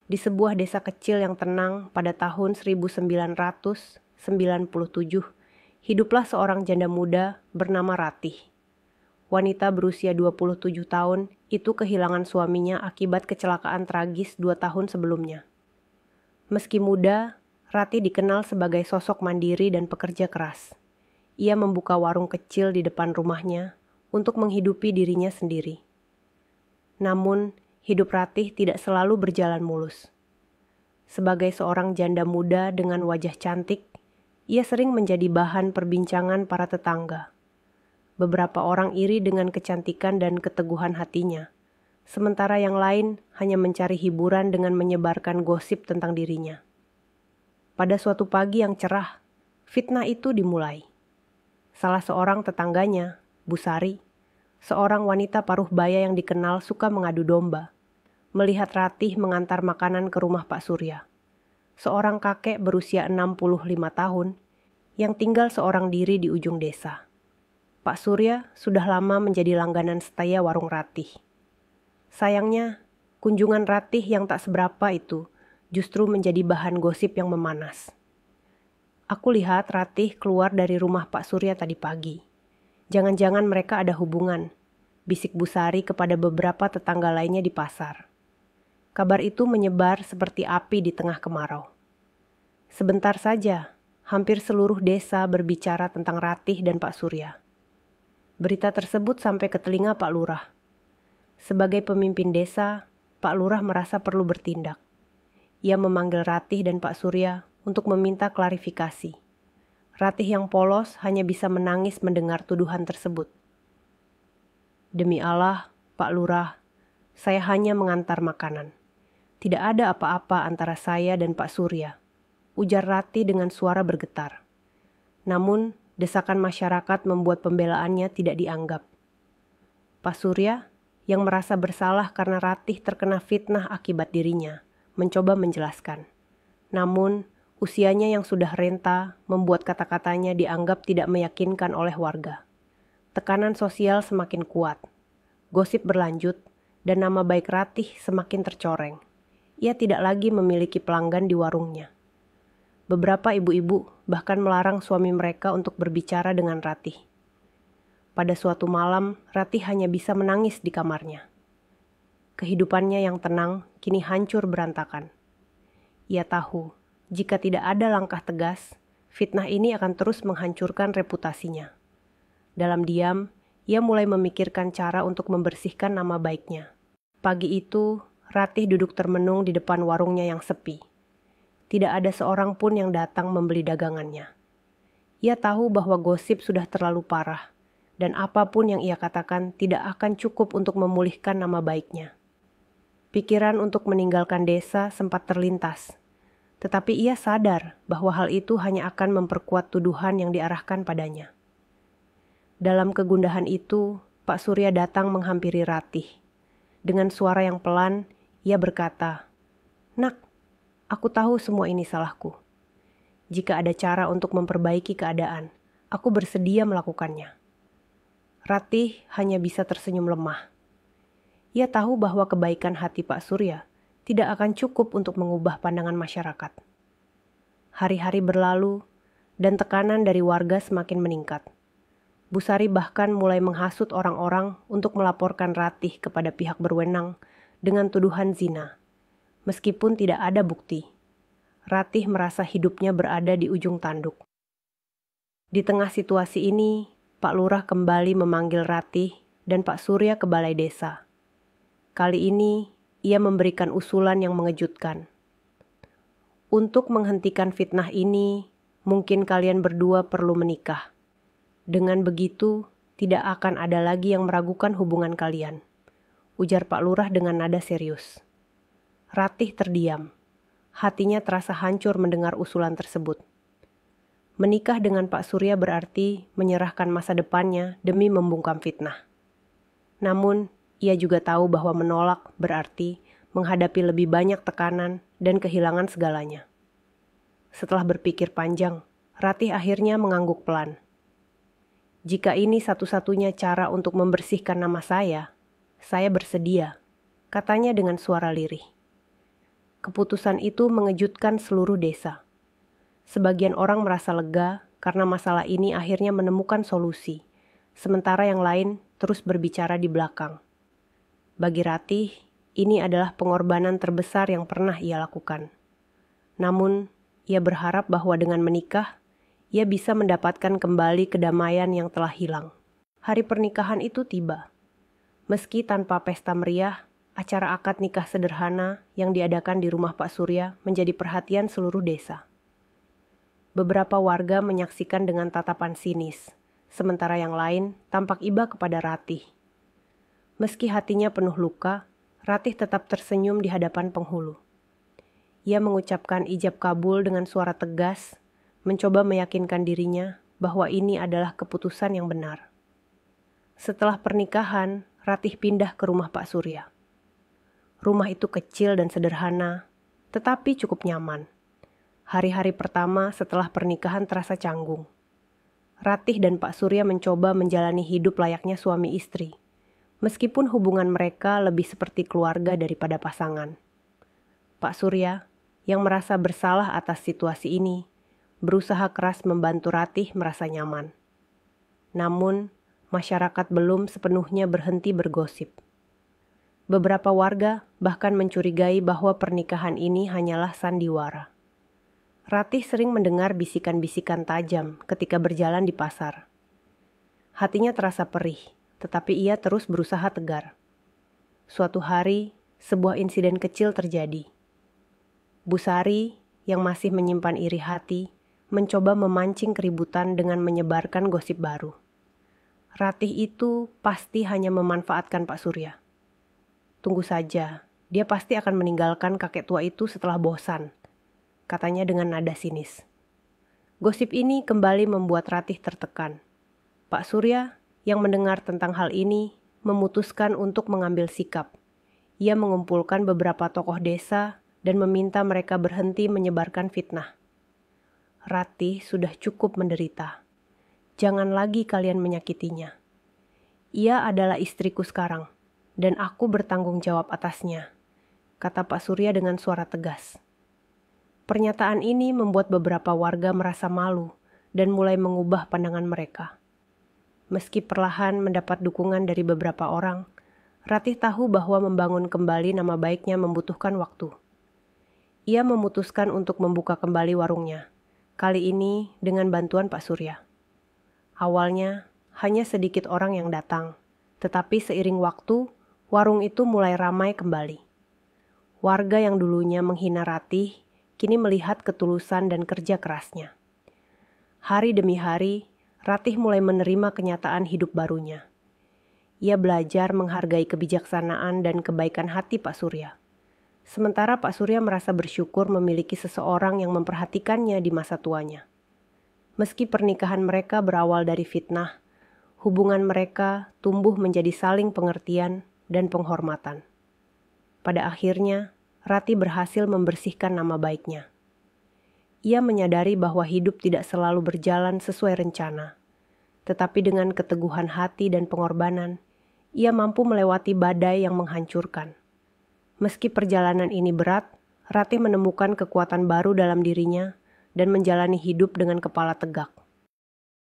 di sebuah desa kecil yang tenang pada tahun 1997, hiduplah seorang janda muda bernama Ratih. Wanita berusia 27 tahun itu kehilangan suaminya akibat kecelakaan tragis 2 tahun sebelumnya. Meski muda, Ratih dikenal sebagai sosok mandiri dan pekerja keras. Ia membuka warung kecil di depan rumahnya untuk menghidupi dirinya sendiri. Namun, hidup Ratih tidak selalu berjalan mulus. Sebagai seorang janda muda dengan wajah cantik, ia sering menjadi bahan perbincangan para tetangga. Beberapa orang iri dengan kecantikan dan keteguhan hatinya, sementara yang lain hanya mencari hiburan dengan menyebarkan gosip tentang dirinya. Pada suatu pagi yang cerah, fitnah itu dimulai. Salah seorang tetangganya, Bu Sari, seorang wanita paruh baya yang dikenal suka mengadu domba, melihat Ratih mengantar makanan ke rumah Pak Surya, seorang kakek berusia 65 tahun yang tinggal seorang diri di ujung desa. Pak Surya sudah lama menjadi langganan setia warung Ratih. Sayangnya, kunjungan Ratih yang tak seberapa itu justru menjadi bahan gosip yang memanas. Aku lihat Ratih keluar dari rumah Pak Surya tadi pagi. Jangan-jangan mereka ada hubungan, bisik Bu Sari kepada beberapa tetangga lainnya di pasar. Kabar itu menyebar seperti api di tengah kemarau. Sebentar saja, hampir seluruh desa berbicara tentang Ratih dan Pak Surya. Berita tersebut sampai ke telinga Pak Lurah. Sebagai pemimpin desa, Pak Lurah merasa perlu bertindak. Ia memanggil Ratih dan Pak Surya untuk meminta klarifikasi. Ratih yang polos hanya bisa menangis mendengar tuduhan tersebut. Demi Allah, Pak Lurah, saya hanya mengantar makanan. Tidak ada apa-apa antara saya dan Pak Surya, ujar Ratih dengan suara bergetar. Namun, desakan masyarakat membuat pembelaannya tidak dianggap. Pak Surya, yang merasa bersalah karena Ratih terkena fitnah akibat dirinya, mencoba menjelaskan. Namun, usianya yang sudah renta membuat kata-katanya dianggap tidak meyakinkan oleh warga. Tekanan sosial semakin kuat. Gosip berlanjut dan nama baik Ratih semakin tercoreng. Ia tidak lagi memiliki pelanggan di warungnya. Beberapa ibu-ibu bahkan melarang suami mereka untuk berbicara dengan Ratih. Pada suatu malam, Ratih hanya bisa menangis di kamarnya. Kehidupannya yang tenang kini hancur berantakan. Ia tahu, jika tidak ada langkah tegas, fitnah ini akan terus menghancurkan reputasinya. Dalam diam, ia mulai memikirkan cara untuk membersihkan nama baiknya. Pagi itu, Ratih duduk termenung di depan warungnya yang sepi. Tidak ada seorang pun yang datang membeli dagangannya. Ia tahu bahwa gosip sudah terlalu parah, dan apapun yang ia katakan tidak akan cukup untuk memulihkan nama baiknya. Pikiran untuk meninggalkan desa sempat terlintas. Tetapi ia sadar bahwa hal itu hanya akan memperkuat tuduhan yang diarahkan padanya. Dalam kegundahan itu, Pak Surya datang menghampiri Ratih. Dengan suara yang pelan, ia berkata, "Nak, aku tahu semua ini salahku. Jika ada cara untuk memperbaiki keadaan, aku bersedia melakukannya." Ratih hanya bisa tersenyum lemah. Ia tahu bahwa kebaikan hati Pak Surya tidak akan cukup untuk mengubah pandangan masyarakat. Hari-hari berlalu, dan tekanan dari warga semakin meningkat. Bu Sari bahkan mulai menghasut orang-orang untuk melaporkan Ratih kepada pihak berwenang dengan tuduhan zina. Meskipun tidak ada bukti, Ratih merasa hidupnya berada di ujung tanduk. Di tengah situasi ini, Pak Lurah kembali memanggil Ratih dan Pak Surya ke balai desa. Kali ini, ia memberikan usulan yang mengejutkan. Untuk menghentikan fitnah ini, mungkin kalian berdua perlu menikah. Dengan begitu, tidak akan ada lagi yang meragukan hubungan kalian, ujar Pak Lurah dengan nada serius. Ratih terdiam. Hatinya terasa hancur mendengar usulan tersebut. Menikah dengan Pak Surya berarti menyerahkan masa depannya demi membungkam fitnah. Namun, ia juga tahu bahwa menolak berarti menghadapi lebih banyak tekanan dan kehilangan segalanya. Setelah berpikir panjang, Ratih akhirnya mengangguk pelan. "Jika ini satu-satunya cara untuk membersihkan nama saya bersedia," katanya dengan suara lirih. Keputusan itu mengejutkan seluruh desa. Sebagian orang merasa lega karena masalah ini akhirnya menemukan solusi, sementara yang lain terus berbicara di belakang. Bagi Ratih, ini adalah pengorbanan terbesar yang pernah ia lakukan. Namun, ia berharap bahwa dengan menikah, ia bisa mendapatkan kembali kedamaian yang telah hilang. Hari pernikahan itu tiba. Meski tanpa pesta meriah, acara akad nikah sederhana yang diadakan di rumah Pak Surya menjadi perhatian seluruh desa. Beberapa warga menyaksikan dengan tatapan sinis, sementara yang lain tampak iba kepada Ratih. Meski hatinya penuh luka, Ratih tetap tersenyum di hadapan penghulu. Ia mengucapkan ijab kabul dengan suara tegas, mencoba meyakinkan dirinya bahwa ini adalah keputusan yang benar. Setelah pernikahan, Ratih pindah ke rumah Pak Surya. Rumah itu kecil dan sederhana, tetapi cukup nyaman. Hari-hari pertama setelah pernikahan terasa canggung. Ratih dan Pak Surya mencoba menjalani hidup layaknya suami istri, meskipun hubungan mereka lebih seperti keluarga daripada pasangan. Pak Surya, yang merasa bersalah atas situasi ini, berusaha keras membantu Ratih merasa nyaman. Namun, masyarakat belum sepenuhnya berhenti bergosip. Beberapa warga bahkan mencurigai bahwa pernikahan ini hanyalah sandiwara. Ratih sering mendengar bisikan-bisikan tajam ketika berjalan di pasar. Hatinya terasa perih, tetapi ia terus berusaha tegar. Suatu hari, sebuah insiden kecil terjadi. Bu Sari, yang masih menyimpan iri hati, mencoba memancing keributan dengan menyebarkan gosip baru. Ratih itu pasti hanya memanfaatkan Pak Surya. Tunggu saja, dia pasti akan meninggalkan kakek tua itu setelah bosan, katanya dengan nada sinis. Gosip ini kembali membuat Ratih tertekan. Pak Surya, yang mendengar tentang hal ini, memutuskan untuk mengambil sikap. Ia mengumpulkan beberapa tokoh desa dan meminta mereka berhenti menyebarkan fitnah. Ratih sudah cukup menderita. Jangan lagi kalian menyakitinya. Ia adalah istriku sekarang, dan aku bertanggung jawab atasnya, kata Pak Surya dengan suara tegas. Pernyataan ini membuat beberapa warga merasa malu dan mulai mengubah pandangan mereka. Meski perlahan mendapat dukungan dari beberapa orang, Ratih tahu bahwa membangun kembali nama baiknya membutuhkan waktu. Ia memutuskan untuk membuka kembali warungnya, kali ini dengan bantuan Pak Surya. Awalnya, hanya sedikit orang yang datang, tetapi seiring waktu, warung itu mulai ramai kembali. Warga yang dulunya menghina Ratih, kini melihat ketulusan dan kerja kerasnya. Hari demi hari, Ratih mulai menerima kenyataan hidup barunya. Ia belajar menghargai kebijaksanaan dan kebaikan hati Pak Surya. Sementara Pak Surya merasa bersyukur memiliki seseorang yang memperhatikannya di masa tuanya. Meski pernikahan mereka berawal dari fitnah, hubungan mereka tumbuh menjadi saling pengertian dan penghormatan. Pada akhirnya, Ratih berhasil membersihkan nama baiknya. Ia menyadari bahwa hidup tidak selalu berjalan sesuai rencana, tetapi dengan keteguhan hati dan pengorbanan, ia mampu melewati badai yang menghancurkan. Meski perjalanan ini berat, Ratih menemukan kekuatan baru dalam dirinya dan menjalani hidup dengan kepala tegak.